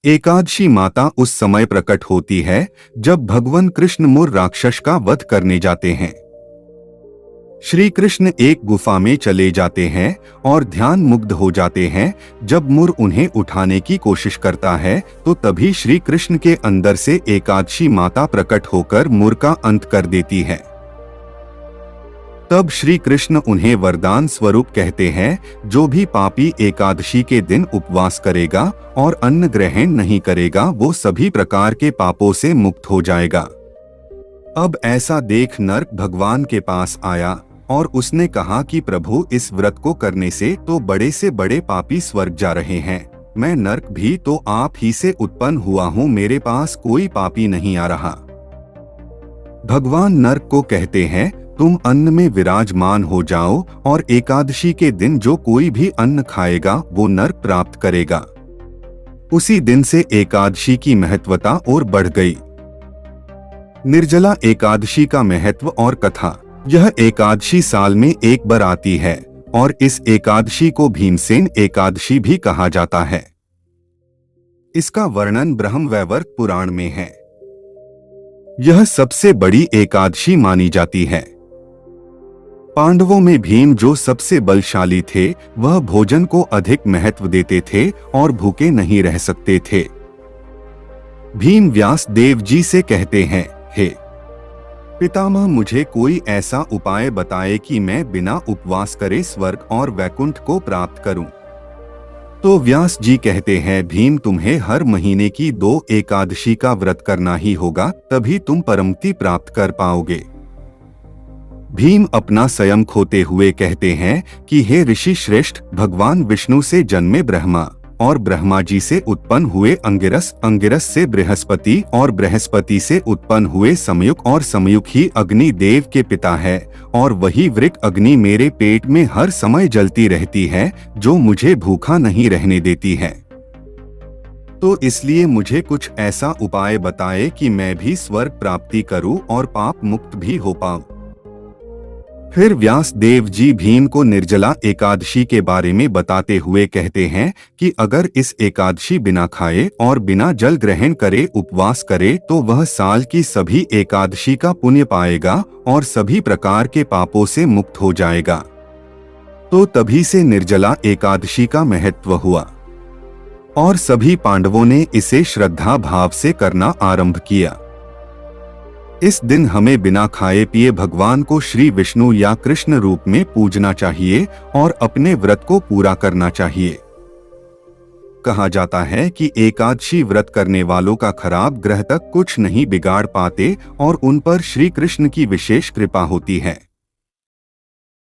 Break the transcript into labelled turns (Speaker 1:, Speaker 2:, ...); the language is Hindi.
Speaker 1: एकादशी माता उस समय प्रकट होती है जब भगवान कृष्ण मुर राक्षस का वध करने जाते हैं। श्री कृष्ण एक गुफा में चले जाते हैं और ध्यान मुग्ध हो जाते हैं। जब मुर उन्हें उठाने की कोशिश करता है तो तभी श्री कृष्ण के अंदर से एकादशी माता प्रकट होकर मुर का अंत कर देती है। तब श्री कृष्ण उन्हें वरदान स्वरूप कहते हैं, जो भी पापी एकादशी के दिन उपवास करेगा और अन्न ग्रहण नहीं करेगा वो सभी प्रकार के पापों से मुक्त हो जाएगा। अब ऐसा देख नरक भगवान के पास आया और उसने कहा कि प्रभु, इस व्रत को करने से बड़े पापी स्वर्ग जा रहे हैं। मैं नरक भी तो आप ही से उत्पन्न हुआ हूँ, मेरे पास कोई पापी नहीं आ रहा। भगवान नरक को कहते हैं, तुम अन्न में विराजमान हो जाओ और एकादशी के दिन जो कोई भी अन्न खाएगा वो नरक प्राप्त करेगा। उसी दिन से एकादशी की महत्वता और बढ़ गई। निर्जला एकादशी का महत्व और कथा। यह एकादशी साल में एक बार आती है और इस एकादशी को भीमसेन एकादशी भी कहा जाता है। इसका वर्णन ब्रह्मवैवर्त पुराण में है। यह सबसे बड़ी एकादशी मानी जाती है। पांडवों में भीम जो सबसे बलशाली थे, वह भोजन को अधिक महत्व देते थे और भूखे नहीं रह सकते थे। भीम व्यास देव जी से कहते हैं, हे पितामह, मुझे कोई ऐसा उपाय बताए कि मैं बिना उपवास करे स्वर्ग और वैकुंठ को प्राप्त करूं। तो व्यास जी कहते हैं, भीम, तुम्हें हर महीने की 2 एकादशी का व्रत करना ही होगा, तभी तुम परमति प्राप्त कर पाओगे। भीम अपना संयम खोते हुए कहते हैं कि हे ऋषि श्रेष्ठ, भगवान विष्णु से जन्मे ब्रह्मा और ब्रह्मा जी से उत्पन्न हुए अंगिरस, अंगिरस से बृहस्पति और बृहस्पति से उत्पन्न हुए समयुक और समयुक ही अग्नि देव के पिता है और वही वृक अग्नि मेरे पेट में हर समय जलती रहती है, जो मुझे भूखा नहीं रहने देती है। तो इसलिए मुझे कुछ ऐसा उपाय बताए कि मैं भी स्वर्ग प्राप्ति करूं और पाप मुक्त भी हो पाऊं। फिर व्यास देव जी भीम को निर्जला एकादशी के बारे में बताते हुए कहते हैं कि अगर इस एकादशी बिना खाए और बिना जल ग्रहण करे उपवास करे तो वह साल की सभी एकादशी का पुण्य पाएगा और सभी प्रकार के पापों से मुक्त हो जाएगा। तो तभी से निर्जला एकादशी का महत्व हुआ और सभी पांडवों ने इसे श्रद्धा भाव से करना आरंभ किया। इस दिन हमें बिना खाए पिए भगवान को श्री विष्णु या कृष्ण रूप में पूजना चाहिए और अपने व्रत को पूरा करना चाहिए। कहा जाता है कि एकादशी व्रत करने वालों का खराब ग्रह तक कुछ नहीं बिगाड़ पाते और उन पर श्री कृष्ण की विशेष कृपा होती है।